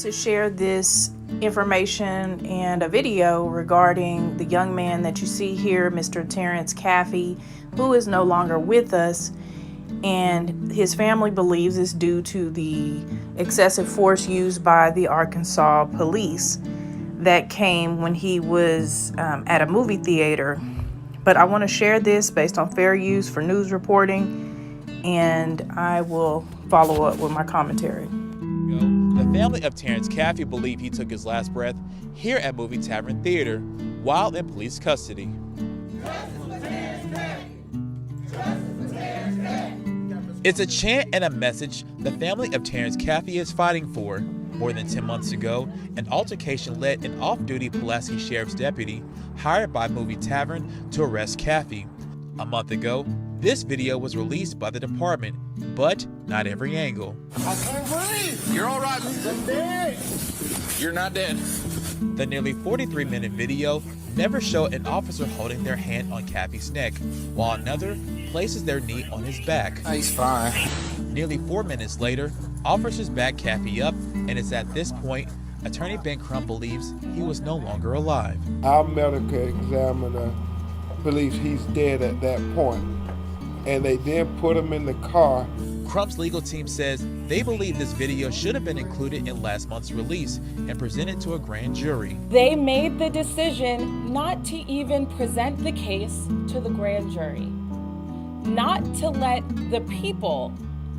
to share this information and a video regarding the young man that you see here, Mr. Terence Caffey, who is no longer with us, and his family believes it's due to the excessive force used by the Arkansas police that came when he was at a movie theater. But I want to share this based on fair use for news reporting, and I will follow up with my commentary. The family of Terence Caffey believe he took his last breath here at Movie Tavern Theater while in police custody. It's a chant and a message the family of Terence Caffey is fighting for. More than 10 months ago, an altercation led an off-duty Pulaski Sheriff's deputy hired by Movie Tavern to arrest Caffey. A month ago, this video was released by the department, but not every angle. I can't breathe. You're all right. I'm dead. You're not dead. The nearly 43-minute video never showed an officer holding their hand on Caffey's neck, while another places their knee on his back. He's fine. Nearly 4 minutes later, officers back Caffey up, and it's at this point Attorney Ben Crump believes he was no longer alive. Our medical examiner believes he's dead at that point, and they then put him in the car. Crump's legal team says they believe this video should have been included in last month's release and presented to a grand jury. They made the decision not to even present the case to the grand jury, not to let the people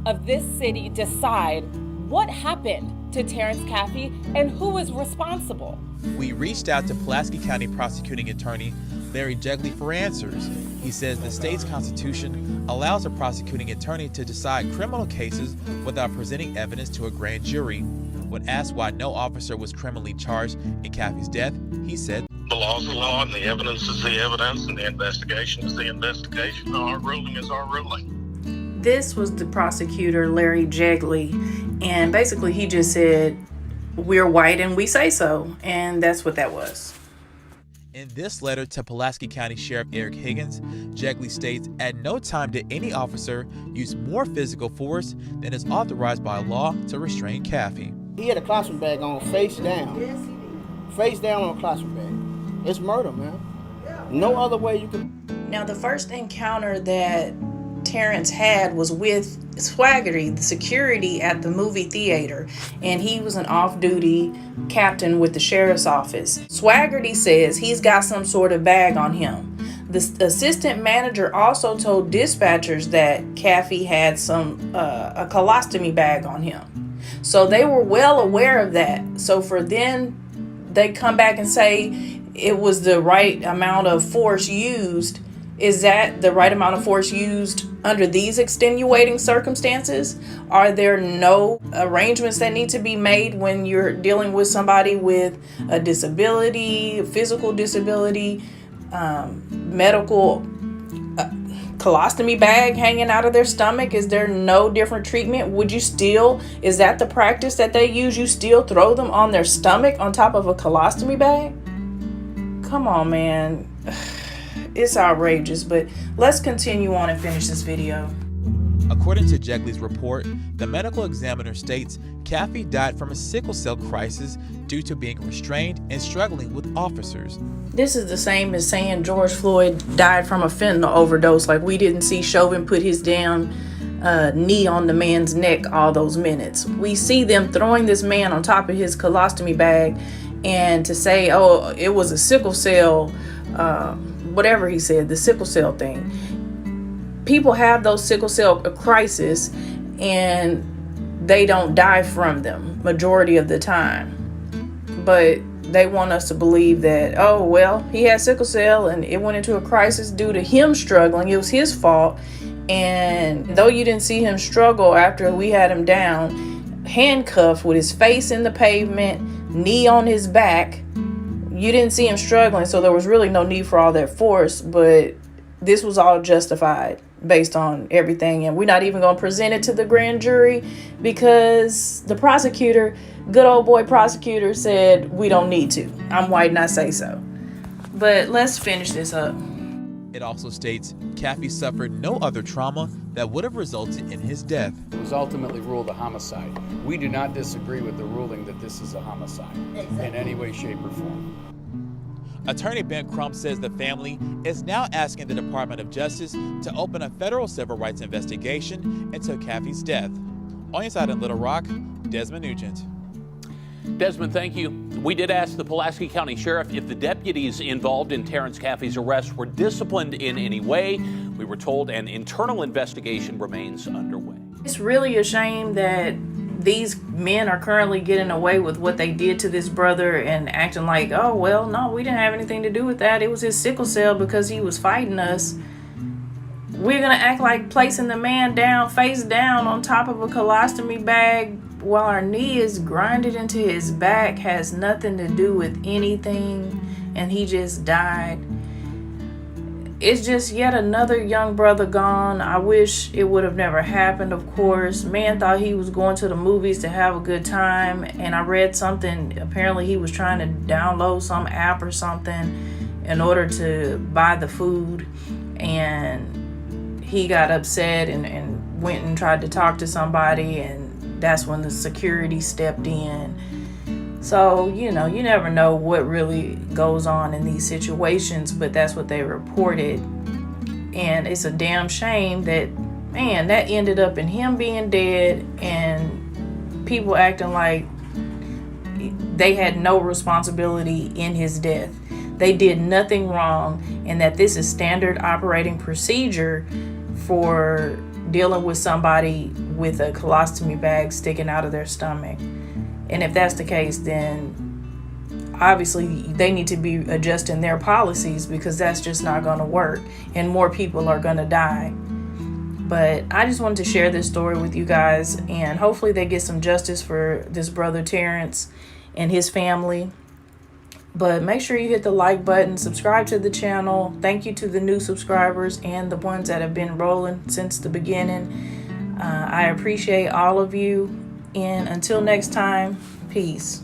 of this city decide what happened to Terence Caffey and who is responsible. We reached out to Pulaski County Prosecuting Attorney Larry Jegley for answers. He says the state's constitution allows a prosecuting attorney to decide criminal cases without presenting evidence to a grand jury. When asked why no officer was criminally charged in Caffey's death, he said, "The law's the law, and the evidence is the evidence, and the investigation is the investigation. Our ruling is our ruling." This was the prosecutor, Larry Jegley, and basically he just said, "We're white and we say so," and that's what that was. In this letter to Pulaski County Sheriff Eric Higgins, Jegley states, "At no time did any officer use more physical force than is authorized by law to restrain Caffey." He had a classroom bag on face down. Yes, he did. Face down on a classroom bag. It's murder, man. No other way you can. Now, the first encounter that Terence had was with Swaggerty, the security at the movie theater, and he was an off-duty captain with the sheriff's office. Swaggerty says he's got some sort of bag on him. The assistant manager also told dispatchers that Caffey had a colostomy bag on him. So they were well aware of that. So for then they come back and say it was the right amount of force used. Is that the right amount of force used under these extenuating circumstances? Are there no arrangements that need to be made when you're dealing with somebody with a disability, physical disability, medical colostomy bag hanging out of their stomach? Is there no different treatment? Would you still, is that the practice that they use? You still throw them on their stomach on top of a colostomy bag? Come on, man. It's outrageous, but let's continue on and finish this video. According to Jegley's report, the medical examiner states Caffey died from a sickle cell crisis due to being restrained and struggling with officers. This is the same as saying George Floyd died from a fentanyl overdose. Like, we didn't see Chauvin put his damn knee on the man's neck all those minutes. We see them throwing this man on top of his colostomy bag, and to say, oh, it was a sickle cell, whatever he said, the sickle cell thing. People have those sickle cell crises and they don't die from them majority of the time. But they want us to believe that, oh, well, he had sickle cell and it went into a crisis due to him struggling. It was his fault. And though you didn't see him struggle after we had him down, handcuffed with his face in the pavement, knee on his back, you didn't see him struggling, so there was really no need for all that force. But this was all justified based on everything, and we're not even going to present it to the grand jury because the prosecutor, good old boy prosecutor, said we don't need to. I'm white and I say so. But let's finish this up. It also states Caffey suffered no other trauma that would have resulted in his death. It was ultimately ruled a homicide. We do not disagree with the ruling that this is a homicide in any way, shape, or form. Attorney Ben Crump says the family is now asking the Department of Justice to open a federal civil rights investigation into Caffey's death. On Inside in Little Rock, Desmond Nugent. Desmond, thank you. We did ask the Pulaski County Sheriff if the deputies involved in Terence Caffey's arrest were disciplined in any way. We were told an internal investigation remains underway. It's really a shame that these men are currently getting away with what they did to this brother and acting like, oh, well, no, we didn't have anything to do with that. It was his sickle cell because he was fighting us. We're going to act like placing the man down, face down on top of a colostomy bag while our knee is grinded into his back has nothing to do with anything, and he just died. It's just yet another young brother gone. I wish it would have never happened, of course. Man thought he was going to the movies to have a good time, and I read something. Apparently he was trying to download some app or something in order to buy the food, and he got upset and went and tried to talk to somebody, and that's when the security stepped in. So, you never know what really goes on in these situations, but that's what they reported. And it's a damn shame that, man, that ended up in him being dead and people acting like they had no responsibility in his death. They did nothing wrong, and that this is standard operating procedure for dealing with somebody with a colostomy bag sticking out of their stomach. And if that's the case, then obviously they need to be adjusting their policies, because that's just not going to work and more people are going to die. But I just wanted to share this story with you guys, and hopefully they get some justice for this brother Terence and his family. But make sure you hit the like button, subscribe to the channel. Thank you to the new subscribers and the ones that have been rolling since the beginning. I appreciate all of you. And until next time, peace.